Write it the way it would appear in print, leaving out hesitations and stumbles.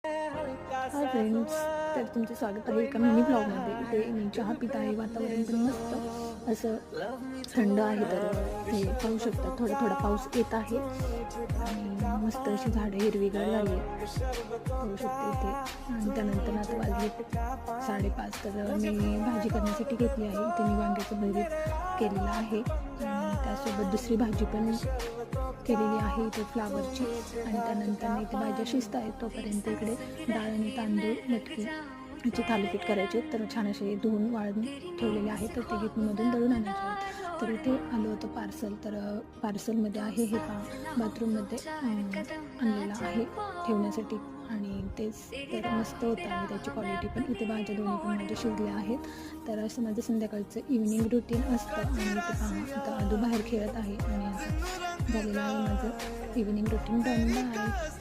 Hi friends, तर तुमचं स्वागत आहे एका मिनी ब्लॉगमध्ये. इथे मी चहा पित आहे. वातावरण पण मस्त असं थंड आहे. तर हे पाहू शकता, थोडा थोडा पाऊस येत आहे आणि मस्त अशी झाडं हिरवीगार झाली आहे पाहू शकते इथे. आणि त्यानंतर आता वाजले 5:30. तर मी भाजी करण्यासाठी घेतली आहे. इथे मी वांग्याचं भरीत केलेलं आहे आणि त्यासोबत दुसरी भाजी पण केलेली आहे इथे फ्लावरची. आणि त्यानंतर इथे भाज्या शिजत आहेत. तोपर्यंत इकडे डाळ आणि तांदूळ मटकी याची थालीपीठ करायचे. तर छान असे धुवून वाळून ठेवलेले आहेत. तर ते गिटमधून दळून आणायचे आहेत. तर इथे आलं होतं पार्सल. तर पार्सलमध्ये आहे हे बाथरूममध्ये आणलेलं आहे ठेवण्यासाठी. आणि तेच तर मस्त होतं आणि त्याची क्वालिटी पण. इथे भाज्या दोन्ही पण माझ्या शिजल्या आहेत. तर असं माझं संध्याकाळचं इव्हनिंग रुटीन असतं. आणि इथे पहा, आता आदू बाहेर खेळत आहे आणि असं झालेलं आहे माझं इव्हनिंग रुटीन. डन. बाय.